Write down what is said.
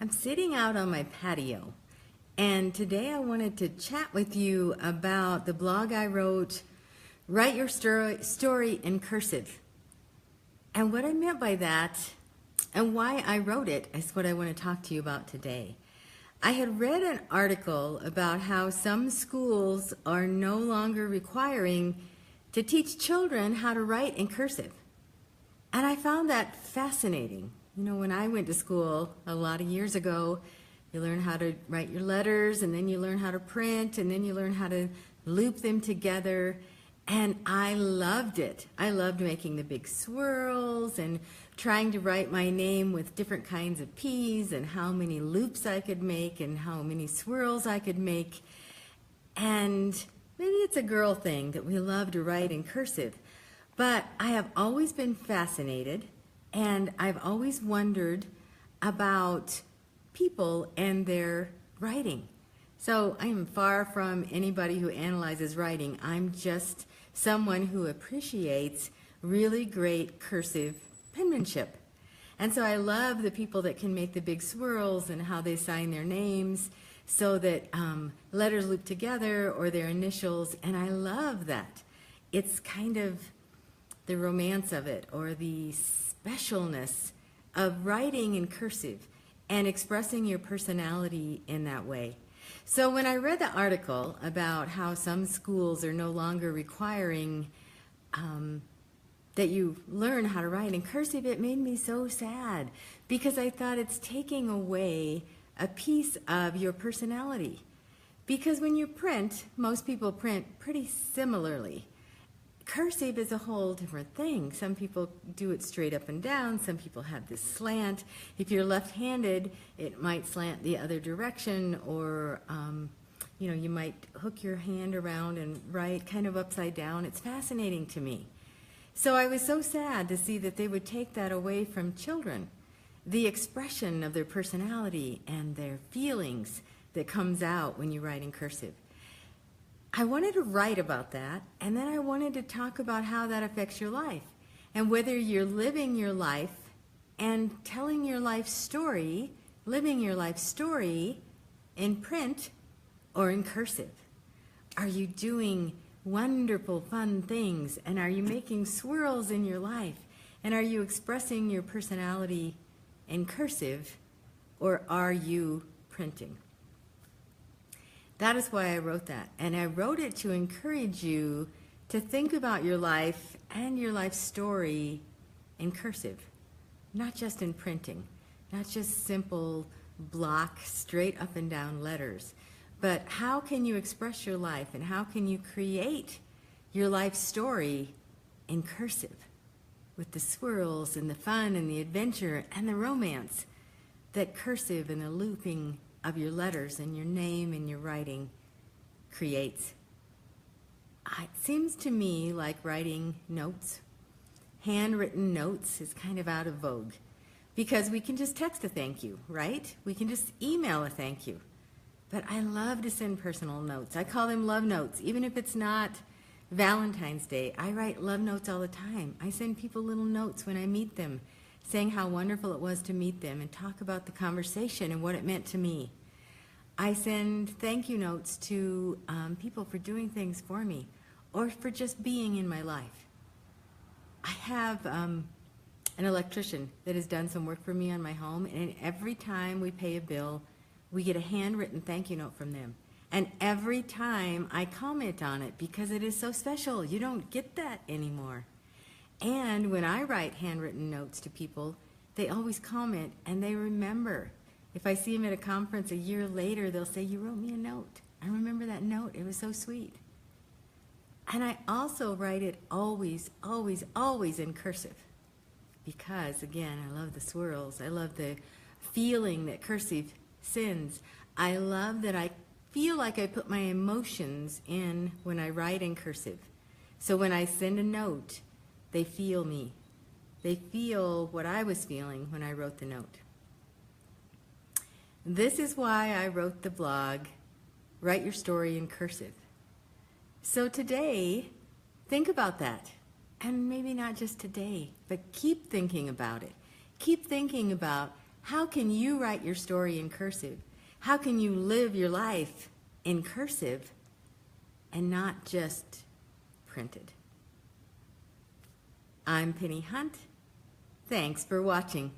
I'm sitting out on my patio, and today I wanted to chat with you about the blog I wrote, Write Your Story in Cursive. And what I meant by that and why I wrote it is what I want to talk to you about today. I had read an article about how some schools are no longer requiring to teach children how to write in cursive. And I found that fascinating. You know, when I went to school a lot of years ago, you learn how to write your letters, and then you learn how to print, and then you learn how to loop them together. And I loved it. I loved making the big swirls and trying to write my name with different kinds of P's and how many loops I could make and how many swirls I could make. And maybe it's a girl thing that we love to write in cursive. But I have always been fascinated, and I've always wondered about people and their writing. So I am far from anybody who analyzes writing. I'm just someone who appreciates really great cursive penmanship. And so I love the people that can make the big swirls and how they sign their names so that letters loop together or their initials, and I love that. It's kind of the romance of it, or the specialness of writing in cursive and expressing your personality in that way. So when I read the article about how some schools are no longer requiring that you learn how to write in cursive, it made me so sad, because I thought it's taking away a piece of your personality. Because when you print, most people print pretty similarly. Cursive is a whole different thing. Some people do it straight up and down. Some people have this slant. If you're left-handed, it might slant the other direction, or you might hook your hand around and write kind of upside down. It's fascinating to me. So I was so sad to see that they would take that away from children, the expression of their personality and their feelings that comes out when you write in cursive. I wanted to write about that, and then I wanted to talk about how that affects your life, and whether you're living your life and telling your life story, living your life story in print or in cursive. Are you doing wonderful, fun things, and are you making swirls in your life, and are you expressing your personality in cursive, or are you printing? That is why I wrote that. And I wrote it to encourage you to think about your life and your life story in cursive, not just in printing, not just simple block, straight up and down letters, but how can you express your life, and how can you create your life story in cursive with the swirls and the fun and the adventure and the romance that cursive and the looping of your letters and your name and your writing creates. It seems to me like writing notes. Handwritten notes is kind of out of vogue, because we can just text a thank you, right? We can just email a thank you. But I love to send personal notes. I call them love notes. Even if it's not Valentine's Day, I write love notes all the time. I send people little notes when I meet them, saying how wonderful it was to meet them and talk about the conversation and what it meant to me. I send thank you notes to people for doing things for me or for just being in my life. I have an electrician that has done some work for me on my home, and every time we pay a bill, we get a handwritten thank you note from them. And every time I comment on it, because it is so special. You don't get that anymore. And when I write handwritten notes to people, they always comment and they remember. If I see them at a conference a year later, they'll say, "You wrote me a note. I remember that note. It was so sweet." And I also write it always, always, always in cursive, because, again, I love the swirls. I love the feeling that cursive sends. I love that I feel like I put my emotions in when I write in cursive. So when I send a note, they feel me. They feel what I was feeling when I wrote the note. This is why I wrote the blog, Write Your Story in Cursive. So today, think about that. And maybe not just today, but keep thinking about it. Keep thinking about How can you write your story in cursive? How can you live your life in cursive and not just printed? I'm Penny Hunt. Thanks for watching.